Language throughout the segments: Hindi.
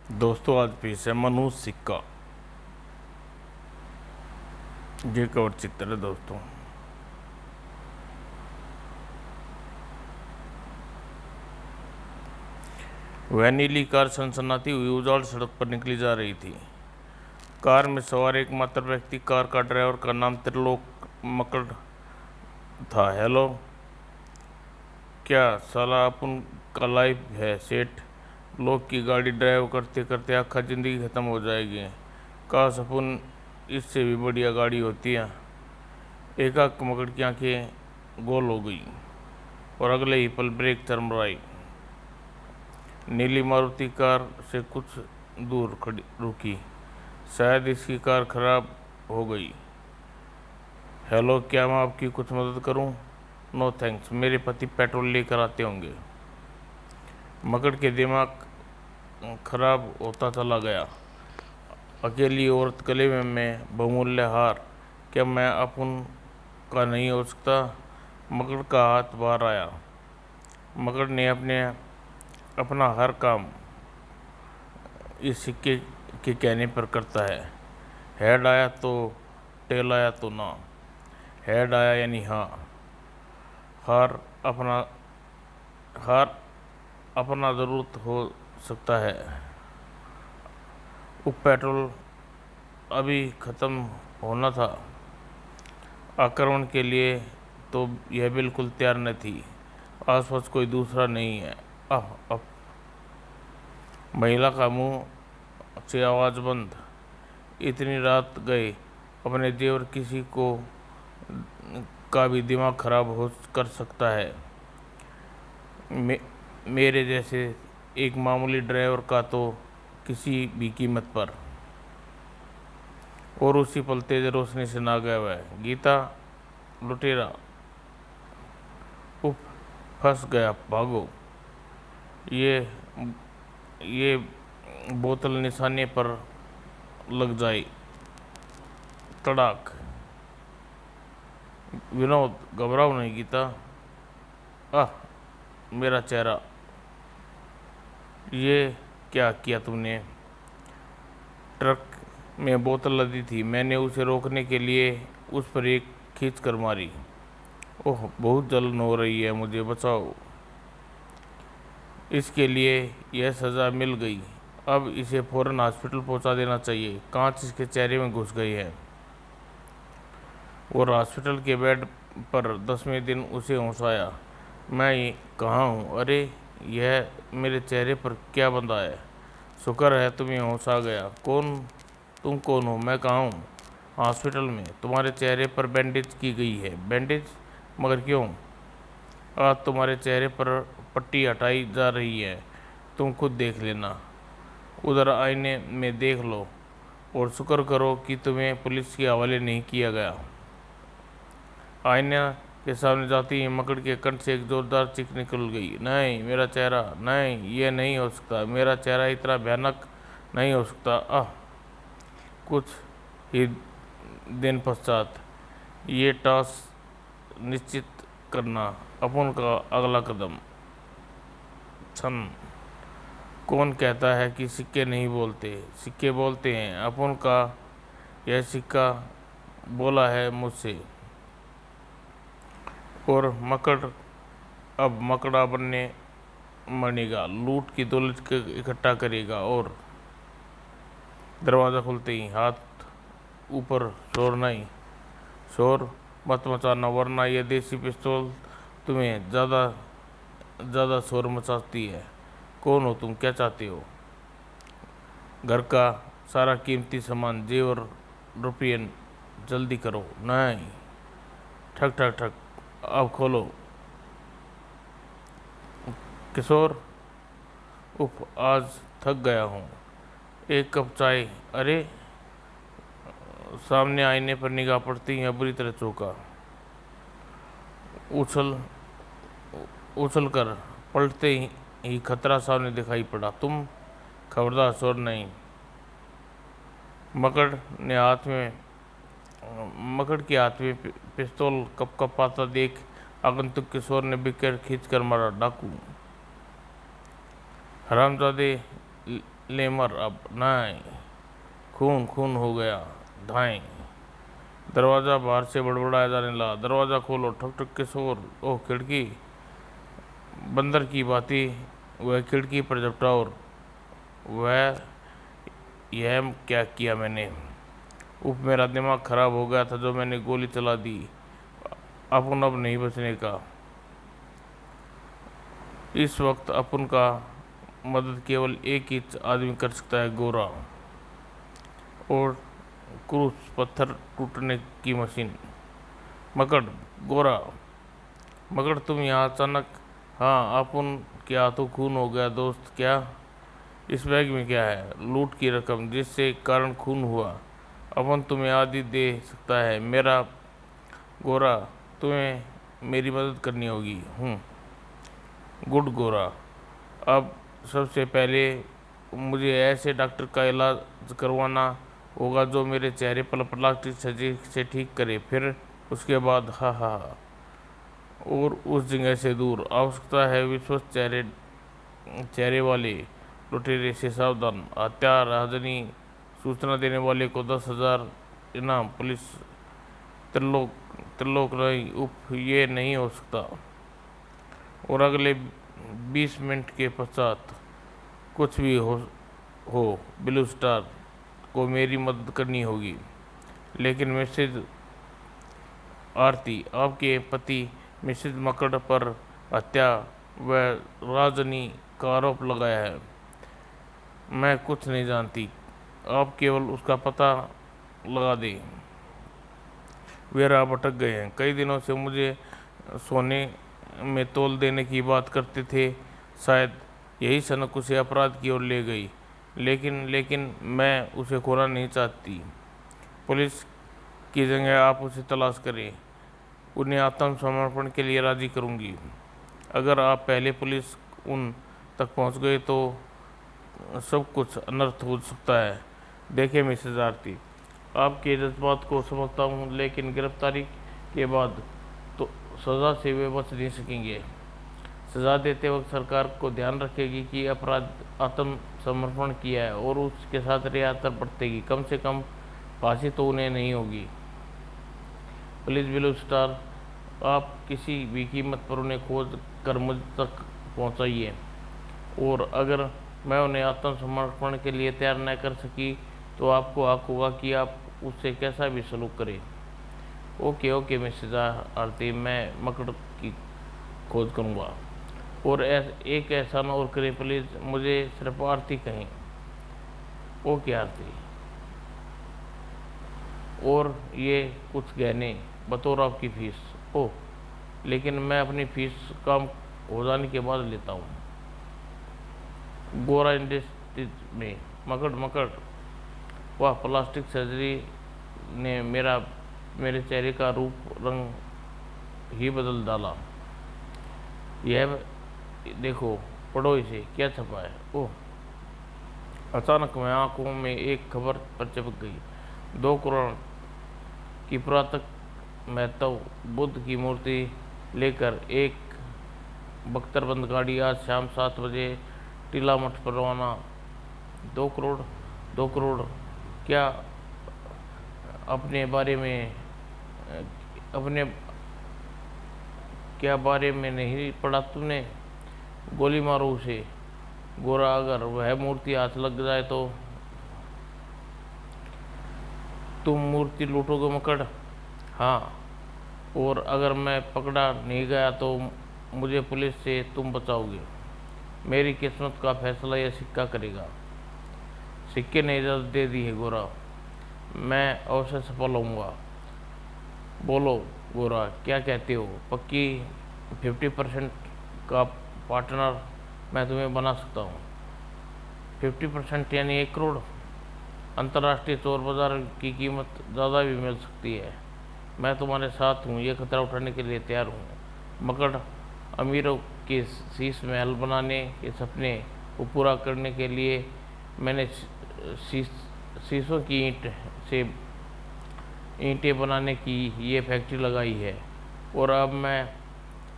दोस्तों आज पेश है मनु सिक्का। ये कवर चित्र है दोस्तों। वह नीली कार सनसनाती हुई उजाड़ सड़क पर निकली जा रही थी। कार में सवार एकमात्र व्यक्ति कार का ड्राइवर का नाम त्रिलोक मकड़ था। हेलो, क्या साला अपन का लाइफ है सेठ। लोग की गाड़ी ड्राइव करते करते आखा जिंदगी खत्म हो जाएगी। काश अपन इससे भी बढ़िया गाड़ी होती है। एकाक मकड़ की आंखें गोल हो गई और अगले ही पल ब्रेक चरमराई। नीली मारुति कार से कुछ दूर खड़ी रुकी। शायद इसकी कार खराब हो गई। हेलो, क्या मैं आपकी कुछ मदद करूं? नो थैंक्स, मेरे पति पेट्रोल लेकर आते होंगे। मकड़ के दिमाग खराब होता चला गया। अकेली औरत गले में बहुमूल्य हार, क्या मैं अपन का नहीं हो सकता? मकड़ का हाथ बाहर आया। मकड़ ने अपना हर काम इस सिक्के के कहने पर करता है। हेड आया तो टेल आया तो ना। हेड आया यानी हाँ। हार अपना हार अपना ज़रूरत हो सकता है। पेट्रोल अभी ख़त्म होना था। आक्रमण के लिए तो यह बिल्कुल तैयार न थी। आसपास कोई दूसरा नहीं है। अब महिला का मुंह से आवाज़ बंद। इतनी रात गए अपने देवर किसी को का भी दिमाग खराब हो कर सकता है। मेरे जैसे एक मामूली ड्राइवर का तो किसी भी कीमत पर। और उसी पल तेज रोशनी से ना गया वह गीता लुटेरा। उफ, फंस गया, भागो। ये बोतल निशाने पर लग जाए। तड़ाक। विनोद, घबराओ नहीं गीता। आह, मेरा चेहरा। ये क्या किया तुमने? ट्रक में बोतल लदी थी। मैंने उसे रोकने के लिए उस पर एक खींच कर मारी। ओह, बहुत जलन हो रही है, मुझे बचाओ। इसके लिए यह सज़ा मिल गई। अब इसे फौरन हॉस्पिटल पहुंचा देना चाहिए। कांच इसके चेहरे में घुस गई है और हॉस्पिटल के बेड पर 10वें दिन उसे होश आया। मैं कहाँ हूँ? अरे, यह मेरे चेहरे पर क्या बंधा है? शुक्र है तुम्हें होश आ गया। तुम कौन हो? मैं कहाँ हूँ? हॉस्पिटल में। तुम्हारे चेहरे पर बैंडेज की गई है। बैंडेज? मगर क्यों? आज तुम्हारे चेहरे पर पट्टी हटाई जा रही है। तुम खुद देख लेना। उधर आईने में देख लो और शुक्र करो कि तुम्हें पुलिस के हवाले नहीं किया गया। आईना के सामने जाती ही मकड़ के कंठ से एक जोरदार चीख निकल गई। नहीं, मेरा चेहरा नहीं, ये नहीं हो सकता। मेरा चेहरा इतना भयानक नहीं हो सकता। आह। कुछ ही दिन पश्चात ये टास्क निश्चित करना अपन का अगला कदम। छन। कौन कहता है कि सिक्के नहीं बोलते? सिक्के बोलते हैं। अपन का यह सिक्का बोला है मुझसे। और अब मकड़ा बनने बनेगा, लूट की दौलत इकट्ठा करेगा। और दरवाज़ा खुलते ही हाथ ऊपर, शोर मत मचाना वरना यह देसी पिस्तौल तुम्हें ज़्यादा शोर मचाती है। कौन हो तुम? क्या चाहते हो? घर का सारा कीमती सामान, जेवर, रुपये। जल्दी करो। नहीं। ठक ठक ठक। अब खोलो। किशोर, उफ, आज थक गया हूँ। एक कप चाय। अरे, सामने आईने पर निगाह पड़ती है बुरी तरह चौंका। उछल कर पलटते ही खतरा सामने दिखाई पड़ा। तुम? खबरदार, शोर नहीं। मकड़ के हाथ में पिस्तौल कप पाता देख आगंतुक किशोर ने बिकर खींच कर मारा। डाकू, हरामजादे, लेमर अब नहीं, खून खून हो गया, धाएं। दरवाज़ा बाहर से बड़बड़ाया जाने लगा। दरवाज़ा खोलो, ठक ठक के शोर। ओह खिड़की, बंदर की बातें। वह खिड़की पर झपटा और वह, यह क्या किया मैंने? उफ, मेरा दिमाग खराब हो गया था जो मैंने गोली चला दी। अपन अब नहीं बचने का। इस वक्त अपन का मदद केवल एक ही आदमी कर सकता है, गोरा। और क्रूस, पत्थर टूटने की मशीन। मकड़, गोरा, मगर तुम यहाँ अचानक? हाँ, अपन के हाथों खून हो गया दोस्त। क्या? इस बैग में क्या है? लूट की रकम जिससे कारण खून हुआ। अपन तुम्हें आदि दे सकता है मेरा गोरा। तुम्हें मेरी मदद करनी होगी। गुड गोरा। अब सबसे पहले मुझे ऐसे डॉक्टर का इलाज करवाना होगा जो मेरे चेहरे पर प्लास्टिक सर्जरी से ठीक करे। फिर उसके बाद हा हा हा। और उस जगह से दूर। आवश्यकता है विश्वस्त चेहरे वाले लुटेरे से सावधान। हत्या राजनी, सूचना देने वाले को 10,000 इनाम। पुलिस, त्रिलोक, त्रिलोक नहीं, उफ, ये नहीं हो सकता। और अगले 20 मिनट के पश्चात कुछ भी हो ब्लू स्टार को मेरी मदद करनी होगी। लेकिन मिसेज आरती, आपके पति मिसेज मकड़ पर हत्या व राजनी का आरोप लगाया है। मैं कुछ नहीं जानती, आप केवल उसका पता लगा दें। वे राह भटक गए हैं। कई दिनों से मुझे सोने में तोल देने की बात करते थे। शायद यही सनक उसे अपराध की ओर ले गई। लेकिन मैं उसे खोना नहीं चाहती। पुलिस की जगह आप उसे तलाश करें। उन्हें आत्मसमर्पण के लिए राजी करूंगी। अगर आप पहले पुलिस उन तक पहुंच गए तो सब कुछ अनर्थ हो सकता है। देखिए मिसेज आरती, आपके जज्बात को समझता हूँ, लेकिन गिरफ्तारी के बाद तो सज़ा से वे बच नहीं सकेंगे। सज़ा देते वक्त सरकार को ध्यान रखेगी कि अपराध आत्मसमर्पण किया है और उसके साथ रियायत बरतेगी। कम से कम फांसी तो उन्हें नहीं होगी। प्लीज़ ब्लू स्टार, आप किसी भी कीमत पर उन्हें खोज कर मुझ तक पहुंचाइए। और अगर मैं उन्हें आत्मसमर्पण के लिए तैयार न कर सकी तो आपको हक होगा कि आप उससे कैसा भी सलूक करें। ओके मिसेज आरती, मैं मकड़ की खोज करूँगा। और एक एहसान और करें प्लीज़, मुझे सिर्फ आरती कहें। ओके आरती। और ये कुछ गहने बतौर आपकी फीस। ओह, लेकिन मैं अपनी फीस काम हो जाने के बाद लेता हूँ। गोरा इंडस्ट्रीज में मकड़। वाह, प्लास्टिक सर्जरी ने मेरे चेहरे का रूप रंग ही बदल डाला। यह देखो, पढ़ो इसे, क्या छपा है। ओह, अचानक मैं आंखों में एक खबर पर चिपक गई। 2 करोड़ की पुरातत्व महत्व, बुद्ध की मूर्ति लेकर एक बख्तरबंद गाड़ी आज शाम 7 बजे टीला मठ पर रवाना। 2 करोड़, 2 करोड़। क्या अपने बारे में अपने क्या बारे में नहीं पढ़ा तुमने? गोली मारो उसे। गोरा, अगर वह मूर्ति हाथ लग जाए तो? तुम मूर्ति लूटोगे मकड़? हाँ, और अगर मैं पकड़ा नहीं गया तो मुझे पुलिस से तुम बचाओगे। मेरी किस्मत का फैसला यह सिक्का करेगा। सिक्के ने इजाज़त दे दी है गोरा, मैं अवश्य सफल होऊंगा। बोलो गोरा, क्या कहते हो? पक्की 50% का पार्टनर मैं तुम्हें बना सकता हूँ। 50% यानी 1 करोड़। अंतर्राष्ट्रीय चोर बाजार की कीमत ज़्यादा भी मिल सकती है। मैं तुम्हारे साथ हूँ, ये खतरा उठाने के लिए तैयार हूँ। मकड़, अमीरों के शीश महल बनाने के सपने को पूरा करने के लिए मैंने शीशों की ईंट से ईंटें बनाने की ये फैक्ट्री लगाई है। और अब मैं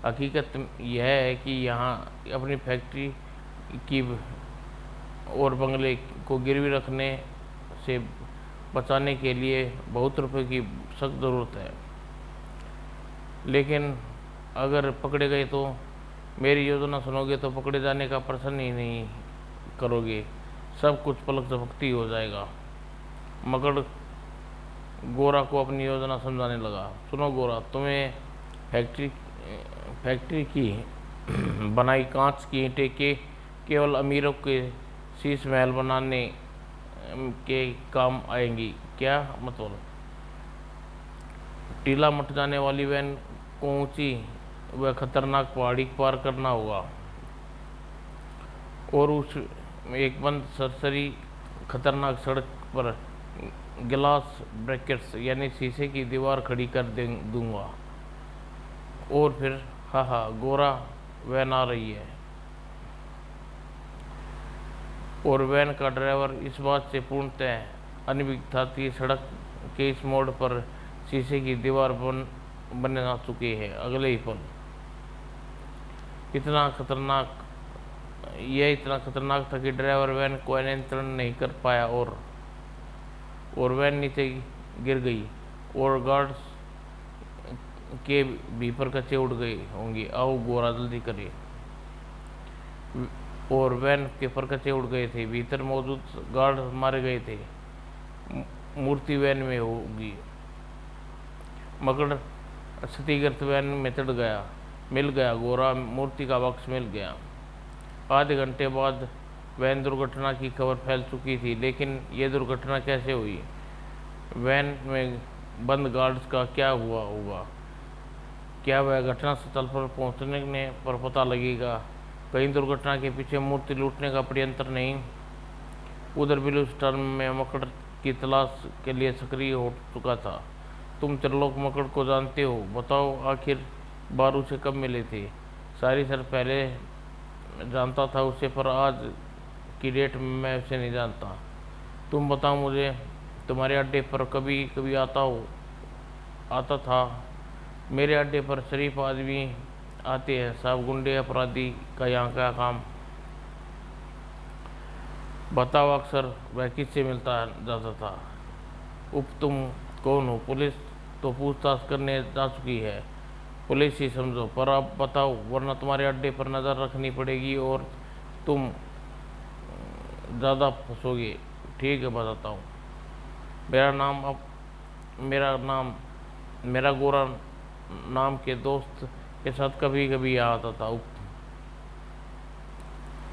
हकीकत यह है कि यहाँ अपनी फैक्ट्री की और बंगले को गिरवी रखने से बचाने के लिए बहुत रुपए की सख्त ज़रूरत है। लेकिन अगर पकड़े गए तो मेरी योजना सुनोगे तो पकड़े जाने का प्रश्न ही नहीं करोगे, सब कुछ पलक झपकती हो जाएगा। मकड़ गोरा को अपनी योजना समझाने लगा। सुनो गोरा, तुम्हें फैक्ट्री की बनाई कांच की ईंटें के केवल अमीरों के शीश महल बनाने के काम आएंगी। क्या मतलब? टीला मट जाने वाली वैन को ऊंची व खतरनाक पहाड़ी पार करना होगा और उस एक बंद सरसरी खतरनाक सड़क पर गिलास ब्रैकेट्स यानी शीशे की दीवार खड़ी कर दूंगा और फिर हा गोरा वैन आ रही है। और वैन का ड्राइवर इस बात से पूर्णतः अनभिज्ञ था कि सड़क के इस मोड़ पर शीशे की दीवार बनने आ चुकी है। अगले ही पल इतना खतरनाक था कि ड्राइवर वैन को नियंत्रण नहीं कर पाया और वैन नीचे गिर गई और गार्ड्स के भी परकचे उड़ गए होंगे। आओ गोरा जल्दी करिए। और वैन के परकचे उड़ गए थे, भीतर मौजूद गार्ड मारे गए थे। मूर्ति वैन में होगी। मकड़ क्षतिग्रस्त वैन में चढ़ गया। मिल गया गोरा, मूर्ति का बक्स मिल गया। आधे घंटे बाद वैन दुर्घटना की खबर फैल चुकी थी। लेकिन यह दुर्घटना कैसे हुई? वैन में बंद गार्ड्स का क्या हुआ होगा? क्या वह घटना स्थल पर पहुंचने पर पता लगेगा? कहीं दुर्घटना के पीछे मूर्ति लूटने का षड्यंत्र नहीं? उधर ब्लू स्टार में मकड़ की तलाश के लिए सक्रिय हो चुका था। तुम त्रिलोक मकड़ को जानते हो? बताओ आखिर बार उसे कब मिले थे? सारी सर पहले जानता था उसे, पर आज की डेट में मैं उसे नहीं जानता। तुम बताओ मुझे, तुम्हारे अड्डे पर कभी कभी आता था? मेरे अड्डे पर शरीफ आदमी आते हैं साहब, गुंडे अपराधी का यहाँ का काम। बताओ अक्सर वह किससे मिलता जाता था? तुम कौन हो? पुलिस तो पूछताछ करने जा चुकी है। पुलिस ही समझो, पर अब बताओ, वरना तुम्हारे अड्डे पर नज़र रखनी पड़ेगी और तुम ज़्यादा फंसोगे। ठीक है, बताता हूँ। मेरा गोरा नाम के दोस्त के साथ कभी कभी आता था।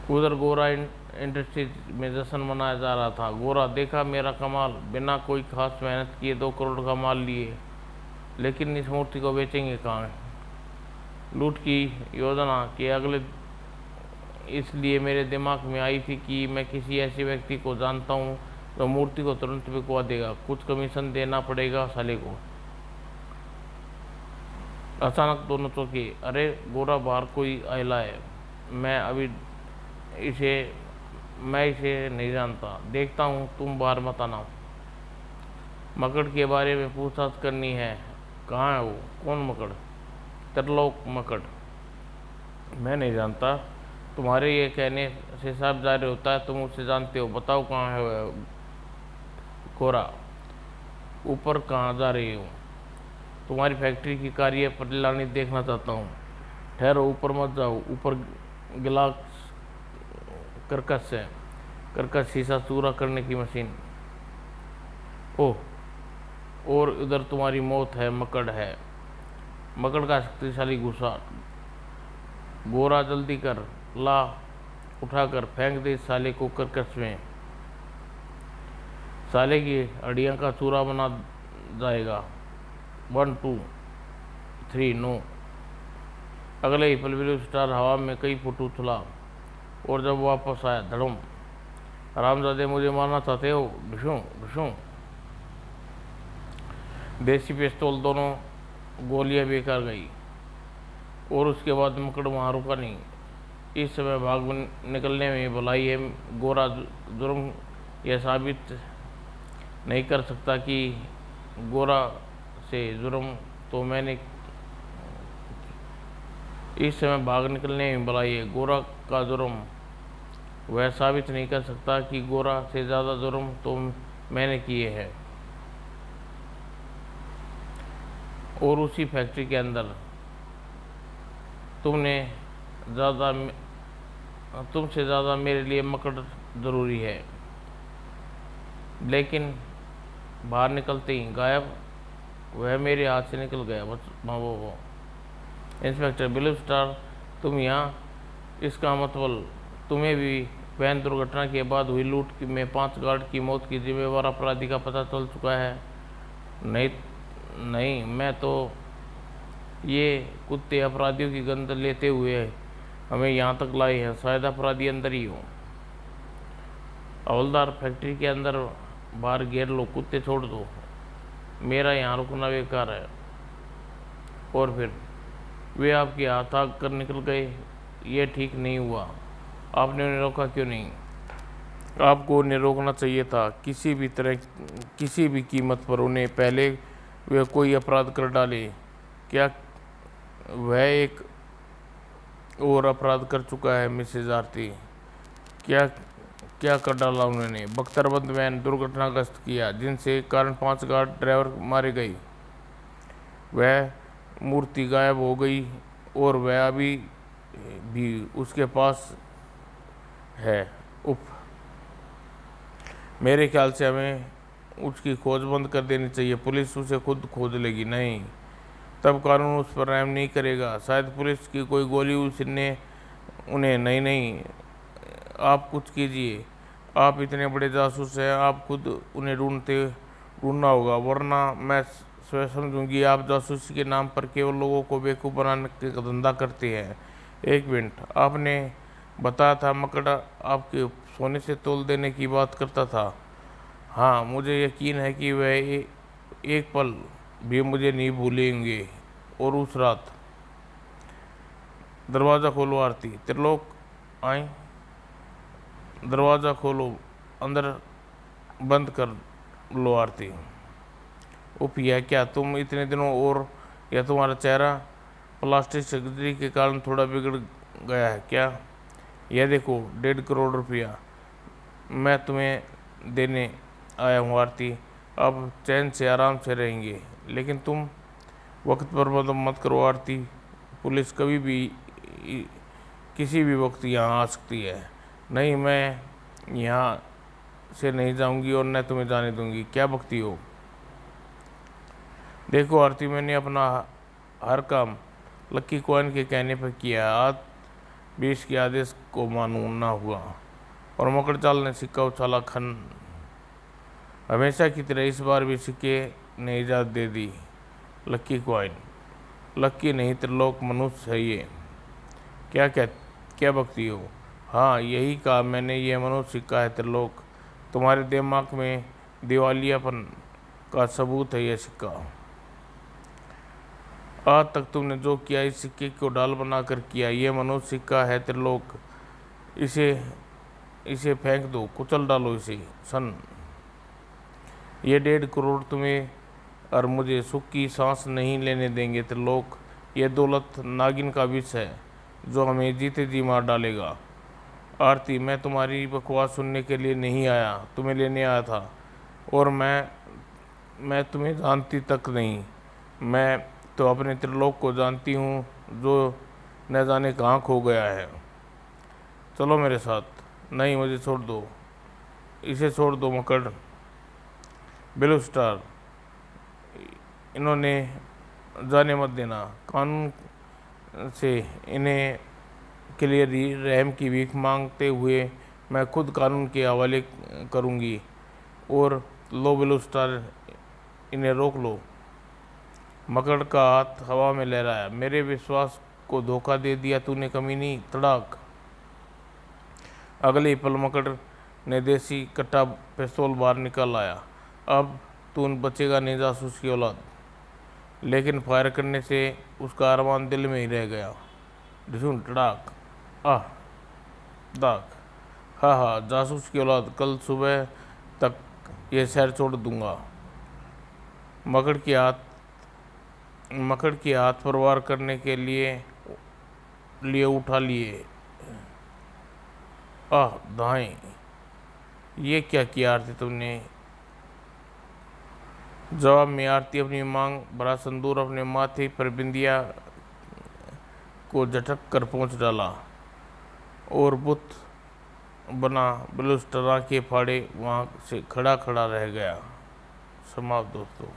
उधर गोरा इंडस्ट्रीज में जश्न मनाया जा रहा था। गोरा, देखा मेरा कमाल, बिना कोई खास मेहनत किए 2 करोड़ का माल लिए। लेकिन इस मूर्ति को बेचेंगे कहाँ? लूट की योजना के अगले इसलिए मेरे दिमाग में आई थी कि मैं किसी ऐसे व्यक्ति को जानता हूँ जो मूर्ति को तुरंत बिकवा देगा। कुछ कमीशन देना पड़ेगा साले को। अचानक दोनों चौंके। अरे गोरा, बाहर कोई आयला है। मैं इसे नहीं जानता। देखता हूँ, तुम बाहर मत आना। मकड़ के बारे में पूछताछ करनी है। कहाँ है वो? कौन मकड़? त्रिलोक मकड़। मैं नहीं जानता। तुम्हारे ये कहने से साफ जाहिर होता है तुम उसे जानते हो। बताओ कहाँ है वह? गोरा, ऊपर कहाँ जा रही हो? तुम्हारी फैक्ट्री की कार्य परिलानी देखना चाहता हूँ। ठहरो, ऊपर मत जाओ। ऊपर गिलास कर्कश है। कर्कश शीशा चूरा करने की मशीन। ओह, और उधर तुम्हारी मौत है। मकड़ है। मकड़ का शक्तिशाली गुस्सा। गोरा, जल्दी कर, ला उठाकर फेंक दे साले को कर्कश में। साले की हड्डियां का चूरा बना जाएगा। 1 2 3 नो। अगले ही पल ब्लू स्टार हवा में कई फुट उछला और जब वापस आया, धड़म। हरामजादे, मुझे मारना चाहते हो? ढुशूं ढुशूं। देसी पिस्तौल दोनों गोलियां बेकार गई और उसके बाद मकड़ वहाँ रुका नहीं। इस समय भाग निकलने में भलाई है। गोरा जुर्म यह साबित नहीं कर सकता कि गोरा से जुर्म तो मैंने। इस समय भाग निकलने में भलाई है। गोरा का जुर्म वह साबित नहीं कर सकता कि गोरा से ज़्यादा जुर्म तो मैंने किए हैं। और उसी फैक्ट्री के अंदर तुमसे ज़्यादा मेरे लिए मकड़ ज़रूरी है। लेकिन बाहर निकलते ही गायब, वह मेरे हाथ से निकल गया। बस वो इंस्पेक्टर ब्लू स्टार, तुम यहाँ, इसका मतलब तुम्हें भी वैन दुर्घटना के बाद हुई लूट में 5 गार्ड की मौत की जिम्मेवार अपराधी का पता चल चुका है? नहीं नहीं, मैं तो ये कुत्ते अपराधियों की गंध लेते हुए हमें यहाँ तक लाए हैं। शायद अपराधी अंदर ही हो। हवलदार, फैक्ट्री के अंदर बाहर घेर लो, कुत्ते छोड़ दो, मेरा यहाँ रुकना बेकार है। और फिर वे आपके हाथ आग कर निकल गए। ये ठीक नहीं हुआ। आपने उन्हें रोका क्यों नहीं? आपको उन्हें रोकना चाहिए था, किसी भी तरह, किसी भी कीमत पर उन्हें, पहले वे कोई अपराध कर डाले। क्या वह एक और अपराध कर चुका है मिसेज आरती? क्या क्या कर डाला उन्होंने? बख्तरबंद वैन दुर्घटनाग्रस्त किया, जिनसे कारण 5 गार्ड ड्राइवर मारे गए। वह मूर्ति गायब हो गई और वह अभी भी उसके पास है। उफ, मेरे ख्याल से हमें उसकी खोज बंद कर देनी चाहिए। पुलिस उसे खुद खोज लेगी। नहीं, तब कानून उस पर रहम नहीं करेगा। शायद पुलिस की कोई गोली उसने उन्हें। नहीं नहीं, आप कुछ कीजिए। आप इतने बड़े जासूस हैं, आप खुद उन्हें ढूंढना होगा, वरना मैं स्वयं समझूंगी आप जासूसी के नाम पर केवल लोगों को बेवकूफ़ बनाने का धंधा करते हैं। एक मिनट, आपने बताया था मकड़ आपके सोने से तोल देने की बात करता था। हाँ, मुझे यकीन है कि वह एक पल भी मुझे नहीं भूलेंगे। और उस रात, दरवाज़ा खोलो आरती, त्रिलोक आए, दरवाज़ा खोलो, अंदर बंद कर लो आरती। उफ, यह क्या, तुम इतने दिनों, और यह तुम्हारा चेहरा प्लास्टिक सर्जरी के कारण थोड़ा बिगड़ गया है क्या? यह देखो, 1.5 करोड़ रुपया मैं तुम्हें देने आया हूँ आरती। अब चैन से आराम से रहेंगे। लेकिन तुम वक्त पर मत करो आरती। पुलिस कभी भी किसी भी वक्त यहाँ आ सकती है। नहीं, मैं यहाँ से नहीं जाऊँगी और न तुम्हें जाने दूँगी। क्या बकती हो? देखो आरती, मैंने अपना हर काम लक्की कॉइन के कहने पर किया। आज भी इसके आदेश को मानूं ना हुआ और मकड़ चाल ने सिक्का उछाला। खन हमेशा की तरह इस बार भी सिक्के ने इजाज़त दे दी। लक्की कॉइन, लक्की नहीं त्रिलोक, मनुष्य है ये। क्या बकती हो? हाँ, यही कहा मैंने, ये मनुष्य सिक्का है त्रिलोक। तुम्हारे दिमाग में दिवालियापन का सबूत है यह सिक्का। आज तक तुमने जो किया इस सिक्के को डाल बनाकर किया। ये मनुष्य सिक्का है त्रिलोक। इसे फेंक दो, कुचल डालो इसे। सन, ये 1.5 करोड़ तुम्हें और मुझे सुख की सांस नहीं लेने देंगे त्रिलोक। ये दौलत नागिन का विष है जो हमें जीते जी मार डालेगा। आरती, मैं तुम्हारी बकवास सुनने के लिए नहीं आया, तुम्हें लेने आया था। और मैं तुम्हें जानती तक नहीं। मैं तो अपने त्रिलोक को जानती हूँ जो न जाने कहाँ खो गया है। चलो मेरे साथ। नहीं, मुझे छोड़ दो, इसे छोड़ दो मकड़। ब्लू स्टार, इन्होंने जाने मत देना। कानून से इन्हें क्लियर रहम की भीख मांगते हुए मैं खुद कानून के हवाले करूँगी। और लो ब्लू स्टार, इन्हें रोक लो। मकड़ का हाथ हवा में लहराया। मेरे विश्वास को धोखा दे दिया तूने कमीनी। तड़ाक। अगले ही पल मकड़ ने देसी कट्टा पिस्तौल बाहर निकाल आया। अब तू बचेगा नहीं जासूस की औलाद। लेकिन फायर करने से उसका अरमान दिल में ही रह गया। ढिसून, टड़ाक, आह, दाग। हाँ, जासूस की औलाद, कल सुबह तक ये शहर छोड़ दूंगा। मकड़ की हाथ पर वार करने के लिए उठा लिए। आह दाएं, ये क्या किया आरती तुमने? जवाब में आरती अपनी मांग भरा संदूर अपने माथे पर बिंदिया को झटक कर पहुंच डाला और बुत बना बलूस्टरा के फाड़े वहां से खड़ा खड़ा रह गया। समाप्त दोस्तों।